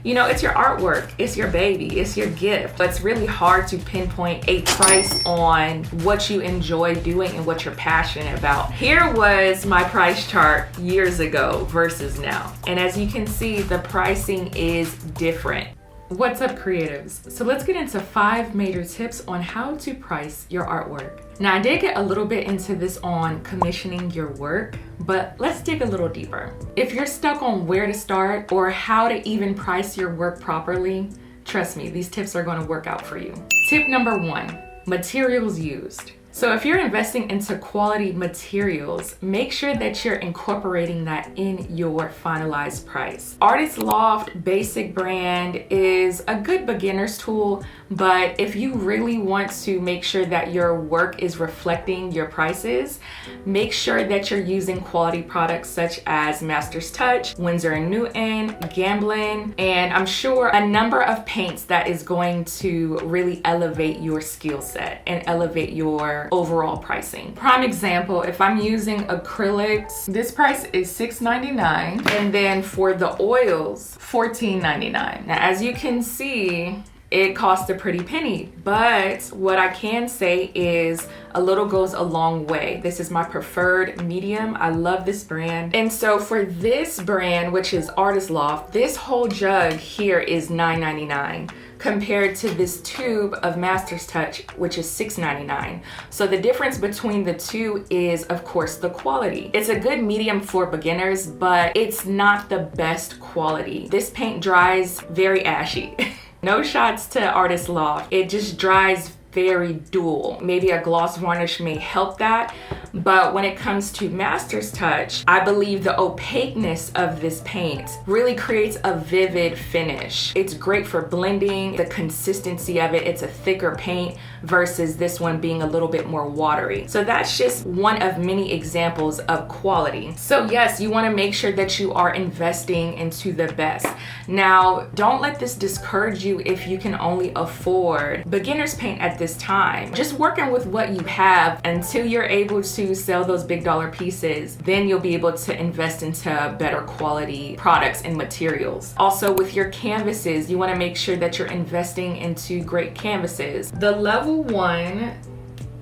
You know, it's your artwork, it's your baby, it's your gift. It's really hard to pinpoint a price on what you enjoy doing and what you're passionate about. Here was my price chart years ago versus now. And as you can see, the pricing is different. What's up, creatives? So let's get into 5 major tips on how to price your artwork. Now, I did get a little bit into this on commissioning your work, but let's dig a little deeper. If you're stuck on where to start or how to even price your work properly, trust me, these tips are going to work out for you. Tip number 1, materials used. So if you're investing into quality materials, make sure that you're incorporating that in your finalized price. Artist Loft Basic brand is a good beginner's tool, but if you really want to make sure that your work is reflecting your prices, make sure that you're using quality products such as Master's Touch, Winsor & Newton, Gamblin, and I'm sure a number of paints that is going to really elevate your skill set and elevate your overall pricing. Prime example, if I'm using acrylics, this price is $6.99, and then for the oils, $14.99. Now, as you can see, it costs a pretty penny, but what I can say is a little goes a long way. This is my preferred medium. I love this brand. And so for this brand, which is Artist Loft, this whole jug here is $9.99 compared to this tube of Master's Touch, which is $6.99. So the difference between the two is, of course, the quality. It's a good medium for beginners, but it's not the best quality. This paint dries very ashy. No shots to Artist Loft. It just dries very dull. Maybe a gloss varnish may help that, but when it comes to Master's Touch, I believe the opaqueness of this paint really creates a vivid finish. It's great for blending, the consistency of it. It's a thicker paint versus this one being a little bit more watery. So that's just one of many examples of quality. So yes, you want to make sure that you are investing into the best. Now, don't let this discourage you if you can only afford beginner's paint at this time. Just working with what you have until you're able to sell those big dollar pieces, then you'll be able to invest into better quality products and materials. Also, with your canvases, you want to make sure that you're investing into great canvases. The level 1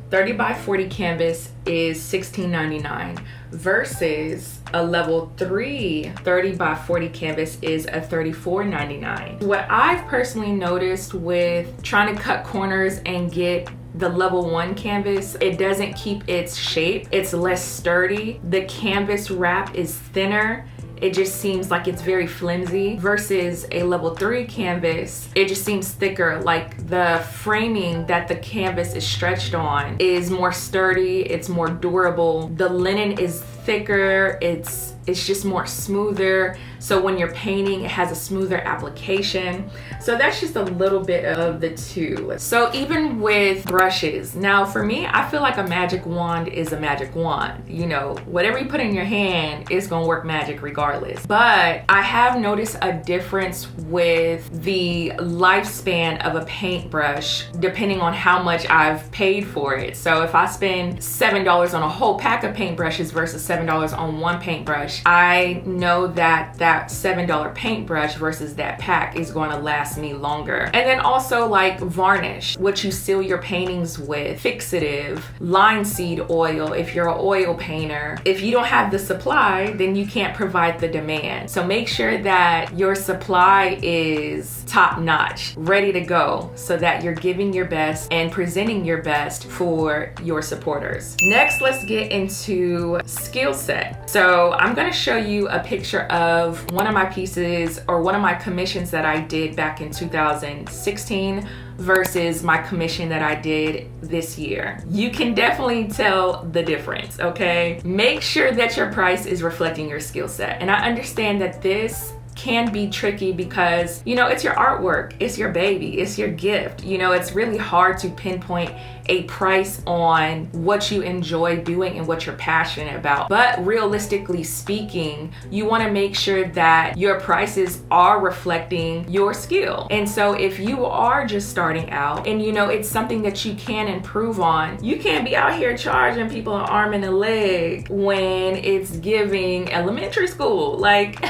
30 by 40 canvas is $16.99 versus a level 3 30 by 40 canvas is a $34.99. What I've personally noticed with trying to cut corners and get the level 1 canvas, it doesn't keep its shape. It's less sturdy. The canvas wrap is thinner. It just seems like it's very flimsy versus a level 3 canvas. It just seems thicker, like the framing that the canvas is stretched on is more sturdy, it's more durable. The linen is thicker, it's just more smoother. So when you're painting, it has a smoother application. So that's just a little bit of the two. So even with brushes, now for me, I feel like a magic wand is a magic wand. You know, whatever you put in your hand, it's gonna work magic regardless. But I have noticed a difference with the lifespan of a paintbrush depending on how much I've paid for it. So if I spend $7 on a whole pack of paintbrushes versus $7 on one paintbrush, I know that that $7 paintbrush versus that pack is going to last me longer. And then also like varnish, what you seal your paintings with, fixative, linseed oil if you're an oil painter. If you don't have the supply, then you can't provide the demand. So make sure that your supply is top notch, ready to go, so that you're giving your best and presenting your best for your supporters. Next, let's get into skill set. So I'm going to show you a picture of one of my pieces or one of my commissions that I did back in 2016 versus my commission that I did this year. You can definitely tell the difference, okay? Make sure that your price is reflecting your skill set. And I understand that this can be tricky because, you know, it's your artwork, it's your baby, it's your gift. You know, it's really hard to pinpoint a price on what you enjoy doing and what you're passionate about. But realistically speaking, you want to make sure that your prices are reflecting your skill. And so if you are just starting out and you know it's something that you can improve on, you can't be out here charging people an arm and a leg when it's giving elementary school. Like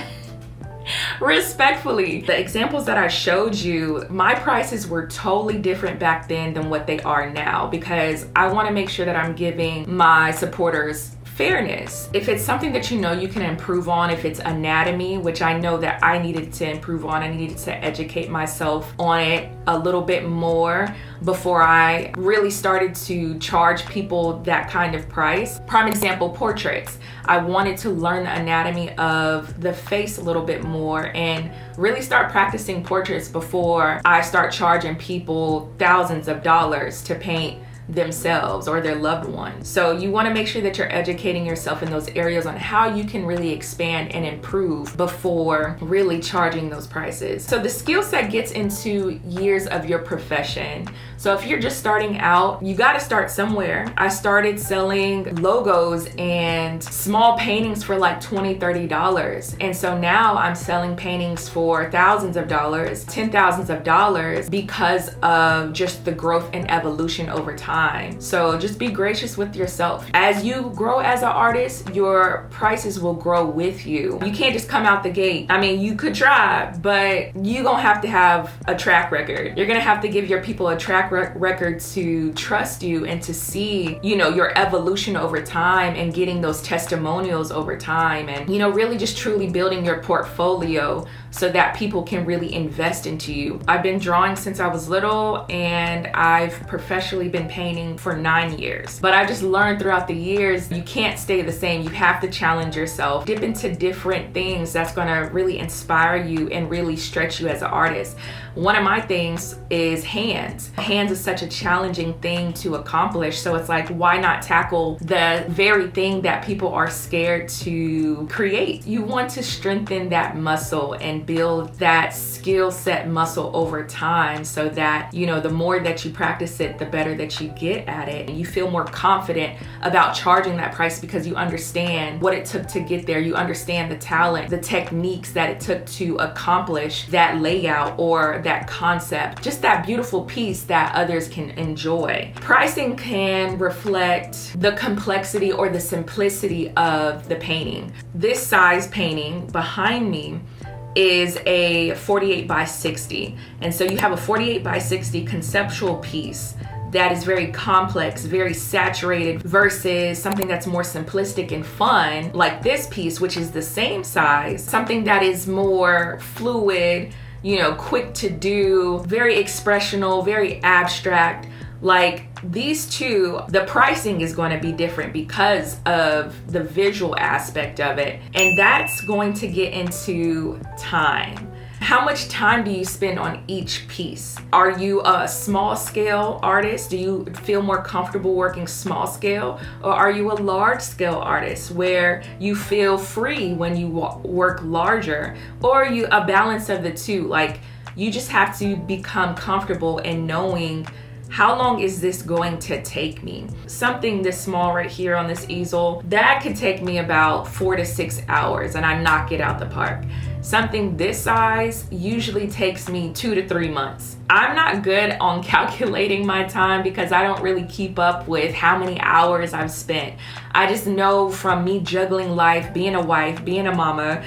Respectfully, the examples that I showed you, my prices were totally different back then than what they are now, because I want to make sure that I'm giving my supporters fairness. If it's something that you know you can improve on, if it's anatomy, which I know that I needed to improve on, I needed to educate myself on it a little bit more before I really started to charge people that kind of price. Prime example, portraits. I wanted to learn the anatomy of the face a little bit more and really start practicing portraits before I start charging people thousands of dollars to paint themselves or their loved ones. So you want to make sure that you're educating yourself in those areas on how you can really expand and improve before really charging those prices. So the skill set gets into years of your profession. So if you're just starting out, you got to start somewhere. I started selling logos and small paintings for like $20-$30. And so now I'm selling paintings for thousands of dollars, $10,000s because of just the growth and evolution over time. So just be gracious with yourself. As you grow as an artist, your prices will grow with you. You can't just come out the gate. I mean, you could try, but you're gonna have to have a track record. You're gonna have to give your people a track record to trust you and to see, your evolution over time and getting those testimonials over time, and, really just truly building your portfolio so that people can really invest into you. I've been drawing since I was little, and I've professionally been painting for 9 years. But I just learned throughout the years, you can't stay the same. You have to challenge yourself, dip into different things that's gonna really inspire you and really stretch you as an artist. One of my things is hands. Hands is such a challenging thing to accomplish. So it's like, why not tackle the very thing that people are scared to create? You want to strengthen that muscle and build that skill set muscle over time so that, the more that you practice it, the better that you get at it. And you feel more confident about charging that price because you understand what it took to get there. You understand the talent, the techniques that it took to accomplish that layout or that concept, just that beautiful piece that others can enjoy. Pricing can reflect the complexity or the simplicity of the painting. This size painting behind me is a 48 by 60. And so you have a 48 by 60 conceptual piece that is very complex, very saturated, versus something that's more simplistic and fun, like this piece, which is the same size, something that is more fluid, quick to do, very expressional, very abstract. Like these two, the pricing is going to be different because of the visual aspect of it. And that's going to get into time. How much time do you spend on each piece? Are you a small scale artist? Do you feel more comfortable working small scale? Or are you a large scale artist where you feel free when you work larger? Or are you a balance of the two? Like, you just have to become comfortable in knowing, how long is this going to take me? Something this small right here on this easel, that could take me about 4 to 6 hours and I knock it out the park. Something this size usually takes me 2 to 3 months. I'm not good on calculating my time because I don't really keep up with how many hours I've spent. I just know from me juggling life, being a wife, being a mama,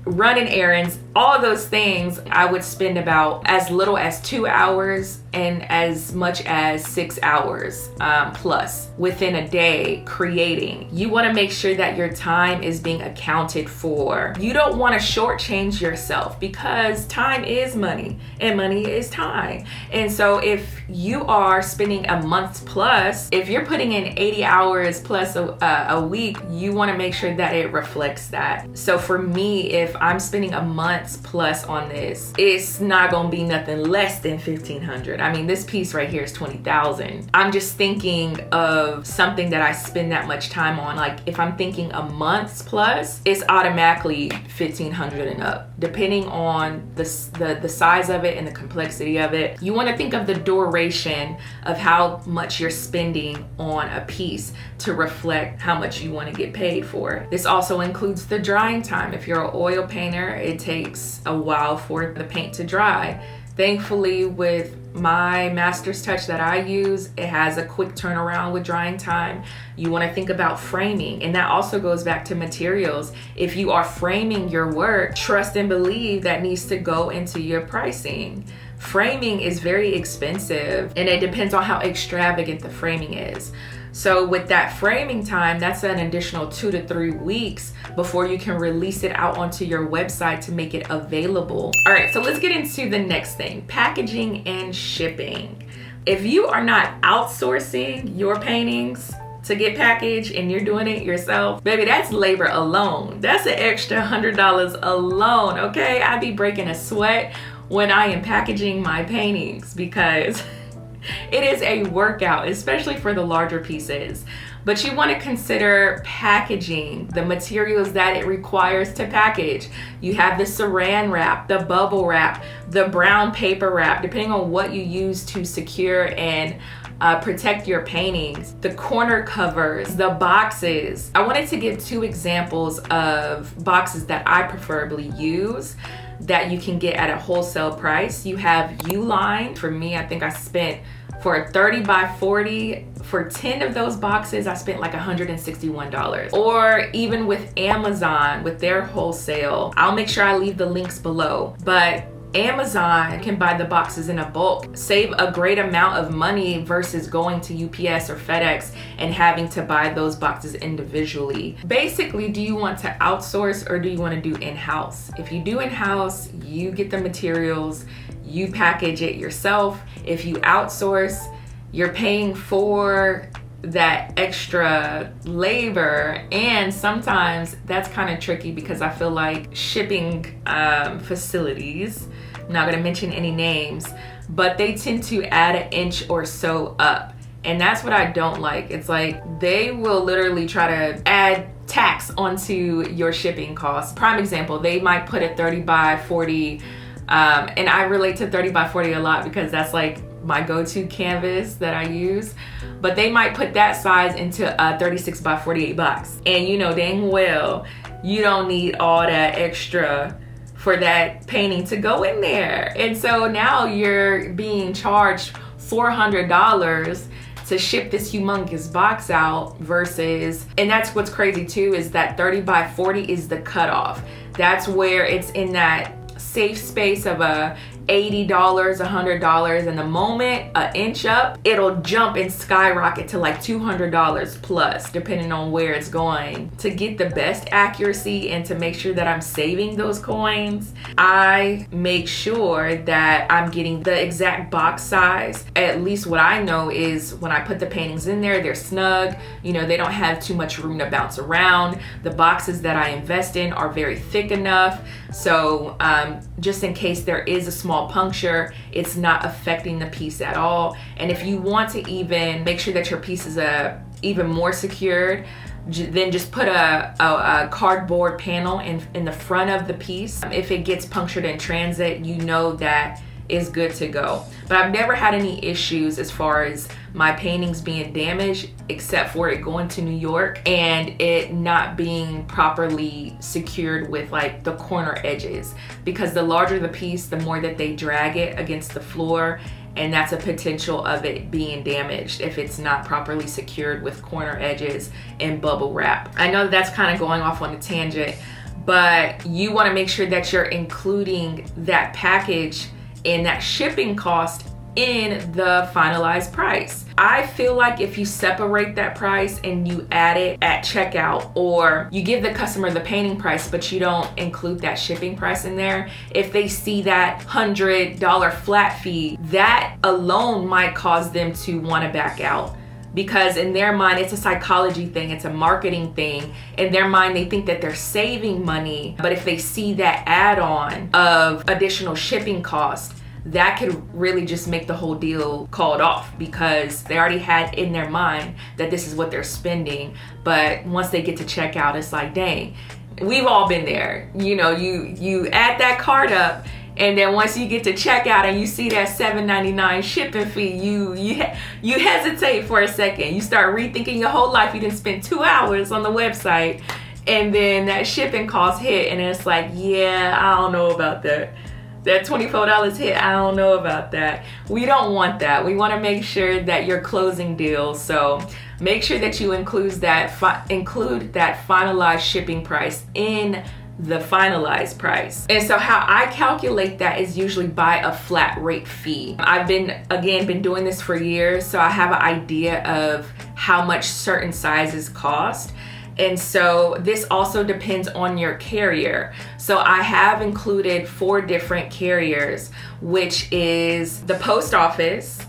running errands, all of those things, I would spend about as little as 2 hours and as much as 6 hours plus within a day creating. You want to make sure that your time is being accounted for. You don't want to shortchange yourself because time is money and money is time. And so if you are spending a month plus, if you're putting in 80 hours plus a week, you want to make sure that it reflects that. So for me, if I'm spending a month plus on this, it's not gonna be nothing less than $1,500. I mean, this piece right here is $20,000. I'm just thinking of something that I spend that much time on. Like if I'm thinking a month plus, it's automatically $1,500 and up, depending on the size of it and the complexity of it. You want to think of the duration of how much you're spending on a piece to reflect how much you want to get paid for. This also includes the drying time. If you're an oil painter, it takes a while for the paint to dry. Thankfully, with my master's touch that I use, it has a quick turnaround with drying time. You want to think about framing, and that also goes back to materials. If you are framing your work, trust and believe that needs to go into your pricing. Framing is very expensive, and it depends on how extravagant the framing is. So with that framing time, that's an additional 2 to 3 weeks before you can release it out onto your website to make it available. All right, so let's get into the next thing, packaging and shipping. If you are not outsourcing your paintings to get packaged and you're doing it yourself, baby, that's labor alone. That's an extra $100 alone, okay? I be breaking a sweat when I am packaging my paintings because it is a workout, especially for the larger pieces. But you want to consider packaging, the materials that it requires to package. You have the saran wrap, the bubble wrap, the brown paper wrap, depending on what you use to secure and protect your paintings, the corner covers, the boxes. I wanted to give 2 examples of boxes that I preferably use that you can get at a wholesale price. You have Uline. For me, I think I spent for a 30 by 40, for 10 of those boxes, I spent like $161. Or even with Amazon, with their wholesale, I'll make sure I leave the links below. But Amazon can buy the boxes in a bulk, save a great amount of money versus going to UPS or FedEx and having to buy those boxes individually. Basically, do you want to outsource or do you want to do in-house? If you do in-house, you get the materials, you package it yourself. If you outsource, you're paying for that extra labor, and sometimes that's kind of tricky because I feel like shipping facilities, I'm not going to mention any names, but they tend to add an inch or so up, and that's what I don't like. It's like they will literally try to add tax onto your shipping costs. Prime example, they might put a 30 by 40 and I relate to 30 by 40 a lot because that's like my go-to canvas that I use. But they might put that size into a 36 by 48 box. And you know dang well, you don't need all that extra for that painting to go in there. And so now you're being charged $400 to ship this humongous box out versus, and that's what's crazy too, is that 30 by 40 is the cutoff. That's where it's in that safe space of a $80, $100, and the moment an inch up, it'll jump and skyrocket to like $200 plus, depending on where it's going. To get the best accuracy and to make sure that I'm saving those coins, I make sure that I'm getting the exact box size. At least what I know is when I put the paintings in there, they're snug. You know, they don't have too much room to bounce around. The boxes that I invest in are very thick enough. So just in case there is a small puncture, it's not affecting the piece at all. And if you want to even make sure that your piece is even more secured, then just put a cardboard panel in the front of the piece. If it gets punctured in transit, you know that is good to go. But I've never had any issues as far as my paintings being damaged, except for it going to New York and it not being properly secured with like the corner edges, because the larger the piece, the more that they drag it against the floor, and that's a potential of it being damaged if it's not properly secured with corner edges and bubble wrap. I know that's kind of going off on a tangent, but you want to make sure that you're including that package and that shipping cost in the finalized price. I feel like if you separate that price and you add it at checkout, or you give the customer the painting price but you don't include that shipping price in there, if they see that $100 flat fee, that alone might cause them to want to back out. Because in their mind, it's a psychology thing, it's a marketing thing. In their mind, they think that they're saving money. But if they see that add-on of additional shipping cost, that could really just make the whole deal called off, because they already had in their mind that this is what they're spending. But once they get to checkout, it's like, dang, we've all been there. You know, you add that cart up, and then once you get to checkout and you see that $7.99 shipping fee, you hesitate for a second. You start rethinking your whole life. You didn't spend 2 hours on the website, and then that shipping cost hit, and it's like, yeah, I don't know about that. that $24 hit, I don't know about that. We don't want that. We want to make sure that you're closing deals. So make sure that you include that finalized shipping price in the finalized price. And so how I calculate that is usually by a flat rate fee. I've been doing this for years, so I have an idea of how much certain sizes cost. And so this also depends on your carrier. So I have included 4 different carriers, which is the post office,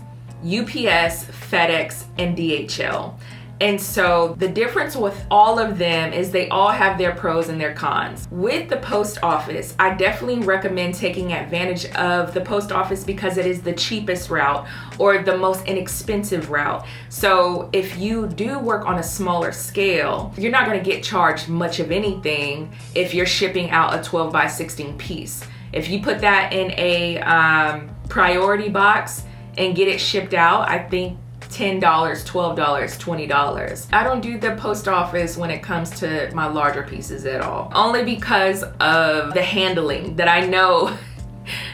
UPS, FedEx, and DHL. And so the difference with all of them is they all have their pros and their cons. With the post office, I definitely recommend taking advantage of the post office because it is the cheapest route or the most inexpensive route. So if you do work on a smaller scale, you're not going to get charged much of anything if you're shipping out a 12 by 16 piece. If you put that in a priority box and get it shipped out, I think $10, $12, $20. I don't do the post office when it comes to my larger pieces at all. Only because of the handling that I know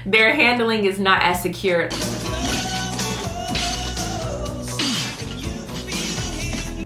their handling is not as secure.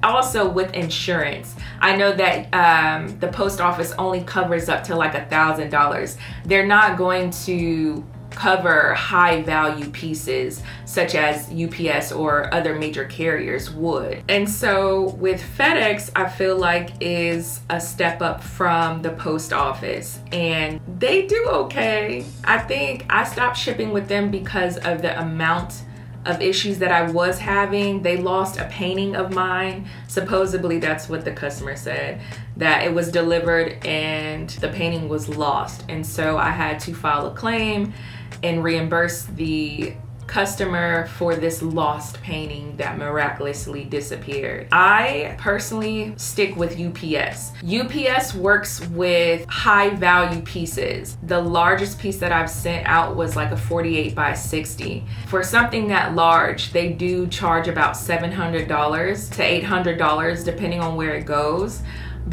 Also with insurance, I know that the post office only covers up to like $1,000. They're not going to cover high value pieces such as UPS or other major carriers would. And so with FedEx, I feel like is a step up from the post office, and they do okay. I think I stopped shipping with them because of the amount of issues that I was having. They lost a painting of mine. Supposedly that's what the customer said, that it was delivered and the painting was lost. And so I had to file a claim and reimburse the customer for this lost painting that miraculously disappeared. I personally stick with UPS. UPS works with high value pieces. The largest piece that I've sent out was like a 48 by 60. For something that large, they do charge about $700 to $800 depending on where it goes.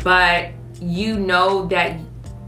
But you know that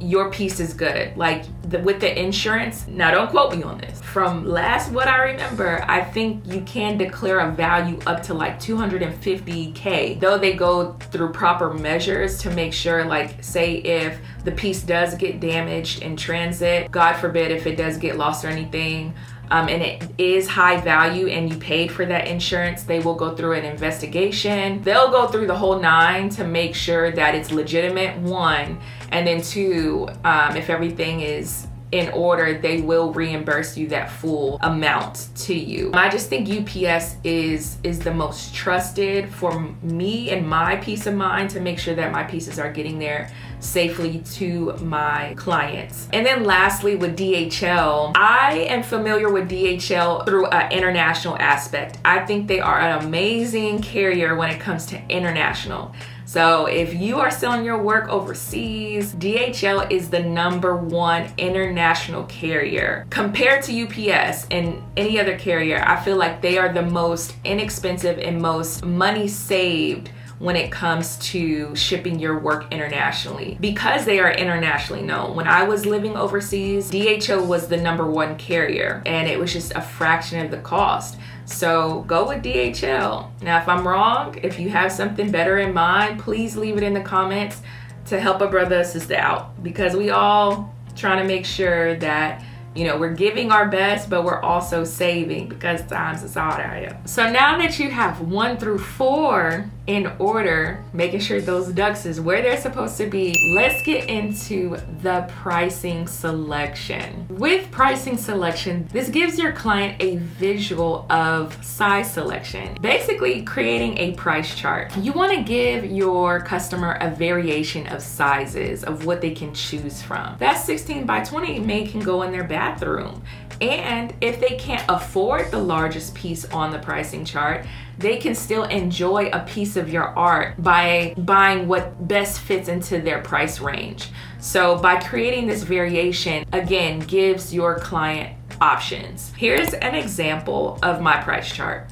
your piece is good. Like with the insurance, now don't quote me on this. From what I remember, I think you can declare a value up to like $250K, though they go through proper measures to make sure, like say if the piece does get damaged in transit, God forbid if it does get lost or anything, and it is high value and you paid for that insurance, they will go through an investigation. They'll go through the whole 9 to make sure that it's legitimate, 1, and then 2, if everything is in order, they will reimburse you that full amount to you. I just think UPS is the most trusted for me and my peace of mind to make sure that my pieces are getting there safely to my clients. And then lastly with DHL, I am familiar with DHL through an international aspect. I think they are an amazing carrier when it comes to international. So if you are selling your work overseas, DHL is the #1 international carrier. Compared to UPS and any other carrier, I feel like they are the most inexpensive and most money saved when it comes to shipping your work internationally, because they are internationally known. When I was living overseas, DHL was the #1 carrier and it was just a fraction of the cost. So go with DHL. Now, if I'm wrong, if you have something better in mind, please leave it in the comments to help a brother or sister out, because we all trying to make sure that we're giving our best, but we're also saving because times is hard out here. So now that you have 1 through 4 in order, making sure those ducks is where they're supposed to be, let's get into the pricing selection. With pricing selection, this gives your client a visual of size selection, basically creating a price chart. You want to give your customer a variation of sizes of what they can choose from. That 16 by 20 can go in their bathroom. And if they can't afford the largest piece on the pricing chart, they can still enjoy a piece of your art by buying what best fits into their price range. So by creating this variation, again, gives your client options. Here's an example of my price chart.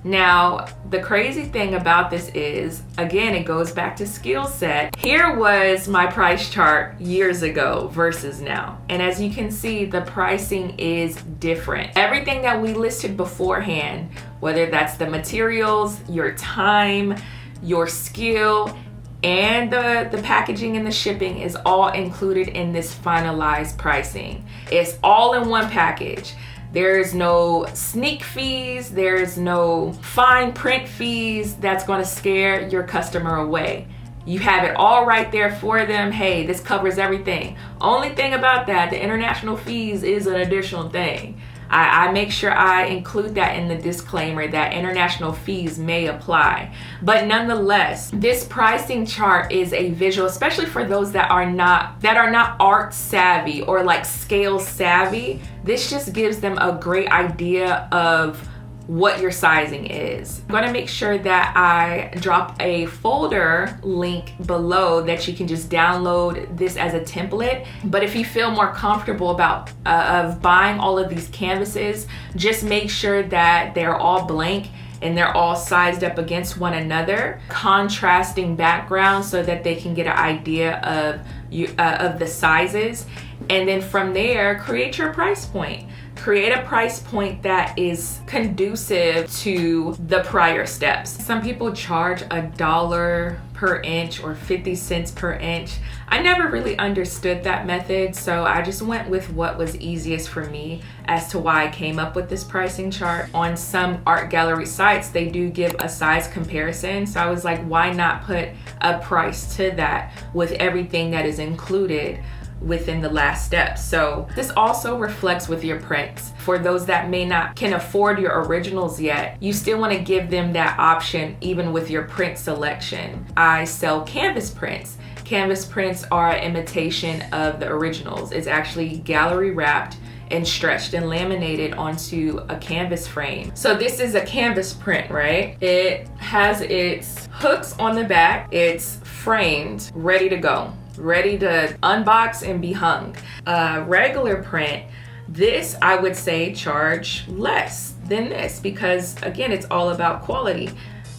Now, the crazy thing about this is, again, it goes back to skill set. Here was my price chart years ago versus now. And as you can see, the pricing is different. Everything that we listed beforehand, whether that's the materials, your time, your skill, and the packaging and the shipping, is all included in this finalized pricing. It's all in one package. There's no sneak fees, there's no fine print fees that's gonna scare your customer away. You have it all right there for them. Hey, this covers everything. Only thing about that, the international fees is an additional thing. I make sure I include that in the disclaimer that international fees may apply. But nonetheless, this pricing chart is a visual, especially for those that are not art savvy or like scale savvy. This just gives them a great idea of what your sizing is. I'm gonna make sure that I drop a folder link below that you can just download this as a template. But if you feel more comfortable about of buying all of these canvases, just make sure that they're all blank and they're all sized up against one another, contrasting backgrounds so that they can get an idea of the sizes. And then from there, create your price point. Create a price point that is conducive to the prior steps. Some people charge $1 per inch or 50 cents per inch. I never really understood that method, so I just went with what was easiest for me as to why I came up with this pricing chart. On some art gallery sites, they do give a size comparison, so I was like, why not put a price to that with everything that is included within the last step. So this also reflects with your prints. For those that can afford your originals yet, you still want to give them that option even with your print selection. I sell canvas prints. Canvas prints are an imitation of the originals. It's actually gallery wrapped and stretched and laminated onto a canvas frame. So this is a canvas print, right? It has its hooks on the back. It's framed, ready to go, ready to unbox and be hung. Regular print, this I would say charge less than this because again, it's all about quality.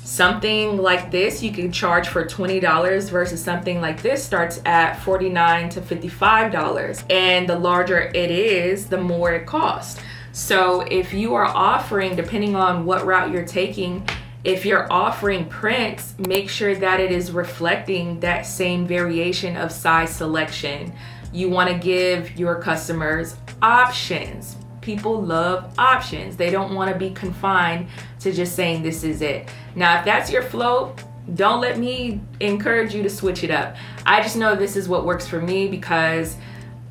Something like this you can charge for $20 versus something like this starts at $49 to $55. And the larger it is, the more it costs. So if you are offering, depending on what route you're taking, if you're offering prints, make sure that it is reflecting that same variation of size selection. You want to give your customers options. People love options. They don't want to be confined to just saying this is it. Now, if that's your flow, don't let me encourage you to switch it up. I just know this is what works for me because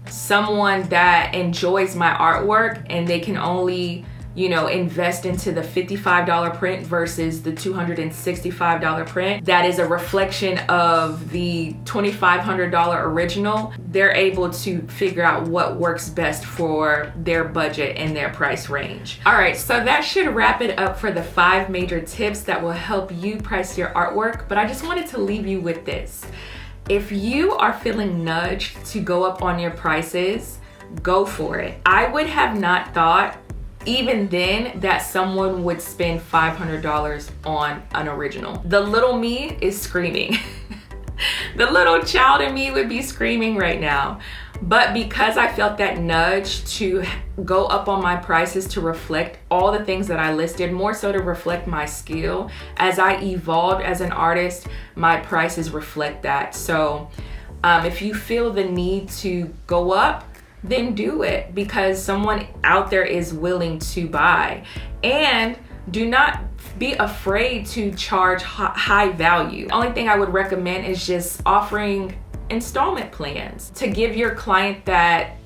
someone that enjoys my artwork and they can only invest into the $55 print versus the $265 print. That is a reflection of the $2,500 original. They're able to figure out what works best for their budget and their price range. All right, so that should wrap it up for the 5 major tips that will help you price your artwork. But I just wanted to leave you with this. If you are feeling nudged to go up on your prices, go for it. I would have not thought even then that someone would spend $500 on an original. The little me is screaming. The little child in me would be screaming right now. But because I felt that nudge to go up on my prices to reflect all the things that I listed, more so to reflect my skill, as I evolved as an artist, my prices reflect that. So if you feel the need to go up, then do it because someone out there is willing to buy. And do not be afraid to charge high value. The only thing I would recommend is just offering installment plans to give your client that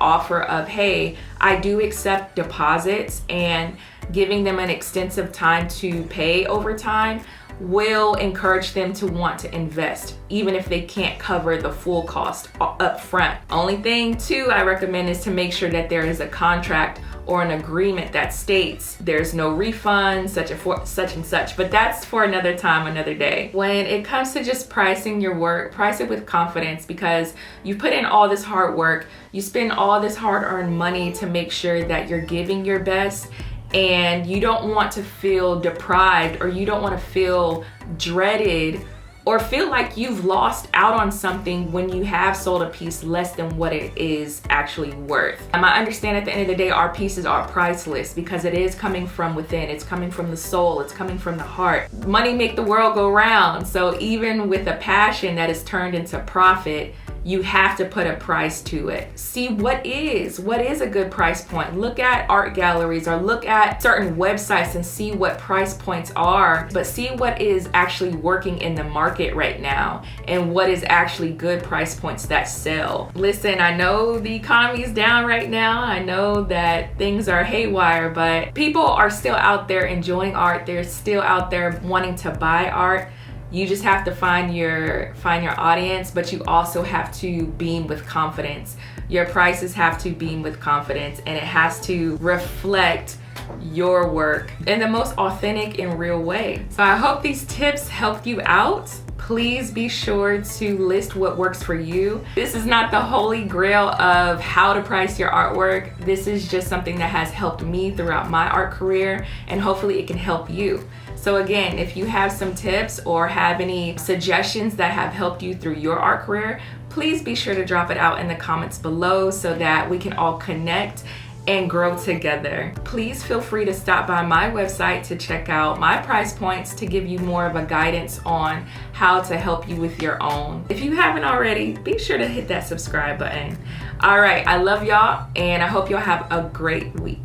offer of, hey, I do accept deposits, and giving them an extensive time to pay over time will encourage them to want to invest, even if they can't cover the full cost up front. Only thing too I recommend is to make sure that there is a contract or an agreement that states there's no refund, such and such, but that's for another time, another day. When it comes to just pricing your work, price it with confidence because you put in all this hard work, you spend all this hard-earned money to make sure that you're giving your best, and you don't want to feel deprived, or you don't want to feel dreaded or feel like you've lost out on something when you have sold a piece less than what it is actually worth. I understand at the end of the day, our pieces are priceless because it is coming from within. It's coming from the soul. It's coming from the heart. Money make the world go round. So even with a passion that is turned into profit, you have to put a price to it. See what is a good price point. Look at art galleries or look at certain websites and see what price points are, but see what is actually working in the market right now and what is actually good price points that sell. Listen, I know the economy is down right now. I know that things are haywire, but people are still out there enjoying art. They're still out there wanting to buy art. You just have to find your audience, but you also have to beam with confidence. Your prices have to beam with confidence, and it has to reflect your work in the most authentic and real way. So I hope these tips helped you out. Please be sure to list what works for you. This is not the holy grail of how to price your artwork. This is just something that has helped me throughout my art career, and hopefully it can help you. So again, if you have some tips or have any suggestions that have helped you through your art career, please be sure to drop it out in the comments below so that we can all connect and grow together. Please feel free to stop by my website to check out my price points to give you more of a guidance on how to help you with your own. If you haven't already, be sure to hit that subscribe button. All right, I love y'all, and I hope y'all have a great week.